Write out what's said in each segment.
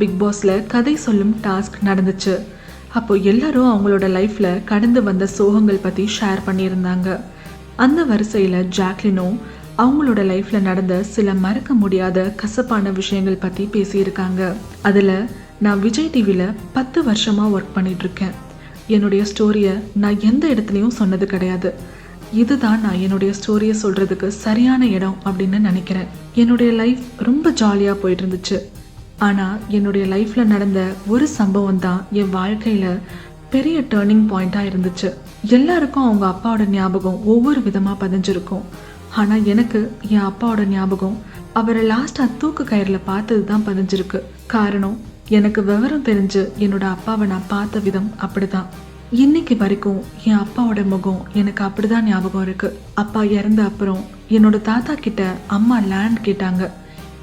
Big பாஸ்ல கதை சொல்லும் டாஸ்க் நடந்துச்சு. அப்போ எல்லாரும் அவங்களோட லைஃப்ல கடந்து வந்த சோகங்கள் பத்தி ஷேர் பண்ணியிருந்தாங்க. அந்த வரிசையில ஜாக்லினும் அவங்களோட லைஃப்ல நடந்த சில மறக்க முடியாத கசப்பான விஷயங்கள் பத்தி பேசியிருக்காங்க. அதுல நான் விஜய் டிவில 10 வருஷமா ஒர்க் பண்ணிட்டு இருக்கேன். என்னுடைய ஸ்டோரியை நான் எந்த இடத்துலையும் சொன்னது கிடையாது. இதுதான் நான் என்னுடைய ஸ்டோரியை சொல்றதுக்கு சரியான இடம் அப்படின்னு நினைக்கிறேன். என்னுடைய லைஃப் ரொம்ப ஜாலியா போயிட்டு இருந்துச்சு. ஆனால் என்னுடைய லைஃப்பில் நடந்த ஒரு சம்பவம் தான் என் வாழ்க்கையில் பெரிய டேர்னிங் பாயிண்ட்டாக இருந்துச்சு. எல்லாருக்கும் அவங்க அப்பாவோட ஞாபகம் ஒவ்வொரு விதமாக பதிஞ்சிருக்கும். ஆனால் எனக்கு என் அப்பாவோட ஞாபகம் அவரை லாஸ்ட்டாக தூக்கு கயிறில் பார்த்தது தான் பதிஞ்சிருக்கு. காரணம், எனக்கு விவரம் தெரிஞ்சு என்னோட அப்பாவை நான் பார்த்த விதம் அப்படிதான். இன்னைக்கு வரைக்கும் என் அப்பாவோட முகம் எனக்கு அப்படிதான் ஞாபகம் இருக்கு. அப்பா இறந்த அப்புறம் என்னோட தாத்தா கிட்ட அம்மா லேண்ட் கேட்டாங்க.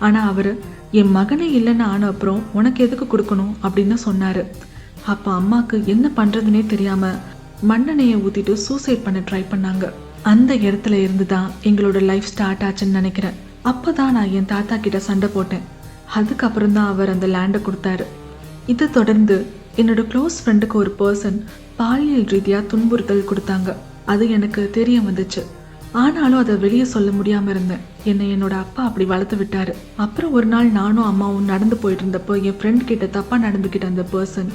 ஆனால் அவர் என் மகனே இல்லைன்னு ஆன அப்புறம் உனக்கு எதுக்கு கொடுக்கணும் அப்படின்னு சொன்னாரு. அப்போ அம்மாவுக்கு என்ன பண்றதுன்னே தெரியாம மண்ணெண்ணெயை ஊத்திட்டு சூசைட் பண்ண ட்ரை பண்ணாங்க. அந்த இடத்துல இருந்து தான் எங்களோட லைஃப் ஸ்டார்ட் ஆச்சுன்னு நினைக்கிறேன். அப்பதான் நான் என் தாத்தா கிட்ட சண்டை போட்டேன். அதுக்கப்புறம் தான் அவர் அந்த லேண்டை கொடுத்தாரு. இதை தொடர்ந்து என்னோட க்ளோஸ் ஃப்ரெண்டுக்கு ஒரு பர்சன் பாலியல் ரீதியா துன்புறுத்தல் கொடுத்தாங்க. அது எனக்கு தெரிய வந்துச்சு. ஆனாலும் அதை வெளியே சொல்ல முடியாம இருந்தேன். என்னை என்னோட அப்பா அப்படி வளர்த்து விட்டாரு. அப்புறம் ஒரு நாள் நானும் அம்மாவும் நடந்து போயிட்டு இருந்தப்போ என் ஃப்ரெண்ட் கிட்ட தப்பா நடந்துக்கிட்ட அந்த பர்சன்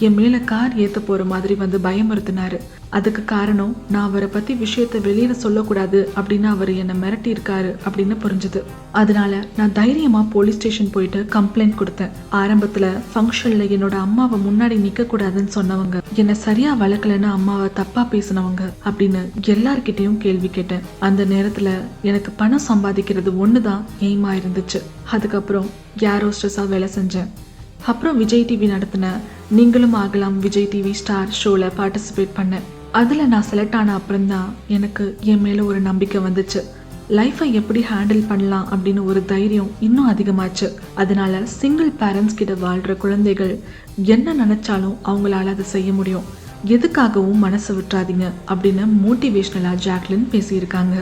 என் மேல கார் ஏத்த போற மாதிரி வந்து பயமுறுத்தினாரு. அதுக்கு காரணம் நான் அவரை பத்தி விஷயத்த வெளியில சொல்லக்கூடாது அப்படின்னு அவர் என்னை மிரட்டி இருக்காரு அப்படின்னு புரிஞ்சுது. அதனால நான் தைரியமா போலீஸ் ஸ்டேஷன் போயிட்டு கம்ப்ளைண்ட் கொடுத்தேன். ஆரம்பத்துல ஃபங்க்ஷன்ல என்னோட அம்மாவை முன்னாடி நிக்க கூடாதுன்னு சொன்னவங்க, என்னை சரியா வளர்க்கலன்னு அம்மாவை தப்பா பேசினவங்க அப்படின்னு எல்லார்கிட்டையும் கேள்வி கேட்டேன். அந்த நேரத்துல எனக்கு பணம் சம்பாதிக்கிறது ஒண்ணுதான் எய்மா இருந்துச்சு. அதுக்கப்புறம் ஏர் ஹோஸ்டஸா வேலை செஞ்சேன். அப்புறம் விஜய் டிவி நடத்தின நீங்களும் ஆகலாம் விஜய் டிவி ஸ்டார் ஷோல பார்ட்டிசிபேட் பண்ணேன். அதில் நான் செலக்ட் ஆன அப்புறம் தான் எனக்கு என் மேலே ஒரு நம்பிக்கை வந்துச்சு. லைஃப்பை எப்படி ஹேண்டில் பண்ணலாம் அப்படின்னு ஒரு தைரியம் இன்னும் அதிகமாச்சு. அதனால சிங்கிள் பேரண்ட்ஸ் கிட்ட வாழ்கிற குழந்தைகள் என்ன நினைச்சாலும் அவங்களால அதை செய்ய முடியும். எதுக்காகவும் மனசை விட்டுறாதீங்க அப்படின்னு மோட்டிவேஷ்னலாக ஜாக்லின் பேசியிருக்காங்க.